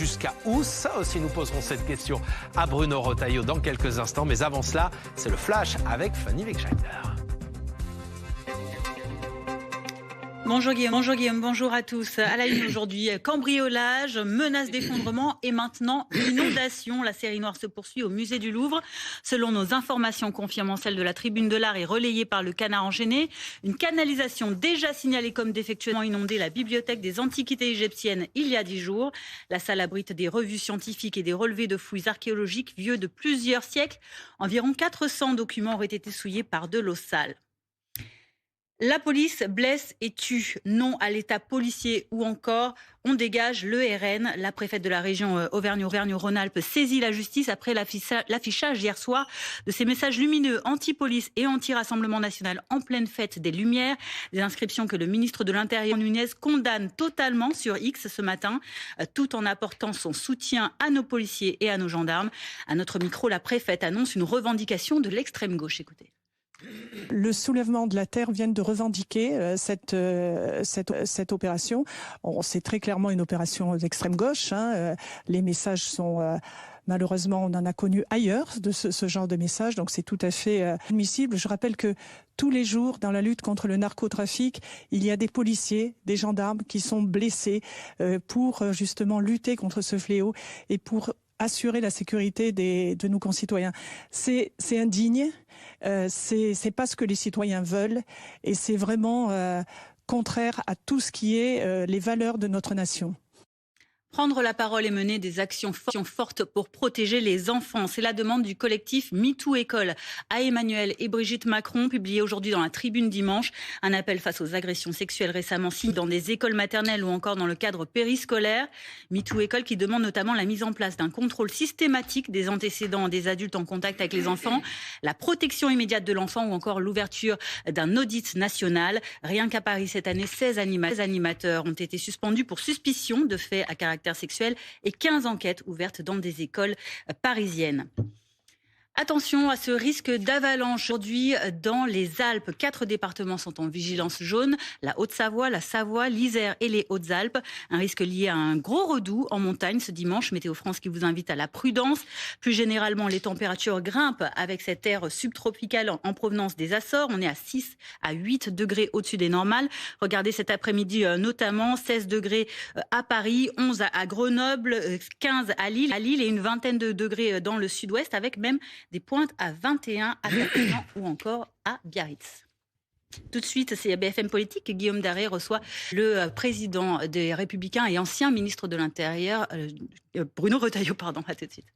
jusqu'à où? Ça aussi, nous poserons cette question à Bruno Retailleau dans quelques instants. Mais avant cela, c'est le Flash avec Fanny Wegscheider. Bonjour Guillaume, bonjour à tous. À la une aujourd'hui, cambriolage, menace d'effondrement et maintenant inondation. La série noire se poursuit au musée du Louvre. Selon nos informations confirmant celle de la Tribune de l'Art et relayée par le Canard enchaîné, une canalisation déjà signalée comme défectueusement inondée la bibliothèque des antiquités égyptiennes il y a 10 jours. La salle abrite des revues scientifiques et des relevés de fouilles archéologiques vieux de plusieurs siècles. Environ 400 documents auraient été souillés par de l'eau sale. La police blesse et tue. Non à l'état policier ou encore on dégage le RN. La préfète de la région Auvergne-Rhône-Alpes saisit la justice après l'affichage hier soir de ces messages lumineux anti-police et anti-Rassemblement national en pleine fête des Lumières. Des inscriptions que le ministre de l'Intérieur Nunez condamne totalement sur X ce matin, tout en apportant son soutien à nos policiers et à nos gendarmes. À notre micro, la préfète annonce une revendication de l'extrême gauche. Écoutez. Le soulèvement de la terre vient de revendiquer cette opération. C'est très clairement une opération d'extrême gauche. Les messages sont malheureusement, on en a connu ailleurs de ce genre de messages, donc c'est tout à fait admissible. Je rappelle que tous les jours, dans la lutte contre le narcotrafic, il y a des policiers, des gendarmes qui sont blessés pour justement lutter contre ce fléau et pour assurer la sécurité de nos concitoyens. C'est indigne, c'est pas ce que les citoyens veulent et c'est vraiment contraire à tout ce qui est les valeurs de notre nation. Prendre la parole et mener des actions fortes pour protéger les enfants. C'est la demande du collectif MeToo École à Emmanuel et Brigitte Macron, publié aujourd'hui dans la Tribune dimanche. Un appel face aux agressions sexuelles récemment signé dans des écoles maternelles ou encore dans le cadre périscolaire. MeToo École qui demande notamment la mise en place d'un contrôle systématique des antécédents des adultes en contact avec les enfants, la protection immédiate de l'enfant ou encore l'ouverture d'un audit national. Rien qu'à Paris cette année, 16 animateurs ont été suspendus pour suspicion de faits à caractère sexuel et 15 enquêtes ouvertes dans des écoles parisiennes. Attention à ce risque d'avalanche aujourd'hui dans les Alpes. 4 départements sont en vigilance jaune. La Haute-Savoie, la Savoie, l'Isère et les Hautes-Alpes. Un risque lié à un gros redout en montagne ce dimanche. Météo France qui vous invite à la prudence. Plus généralement, les températures grimpent avec cet air subtropical en provenance des Açores. On est à 6 à 8 degrés au-dessus des normales. Regardez cet après-midi notamment 16 degrés à Paris, 11 à Grenoble, 15 à Lille et une vingtaine de degrés dans le sud-ouest avec même des pointes à 21 à Perpignan ou encore à Biarritz. Tout de suite, c'est BFM Politique. Guillaume Daré reçoit le président des Républicains et ancien ministre de l'Intérieur, Bruno Retailleau. À tout de suite.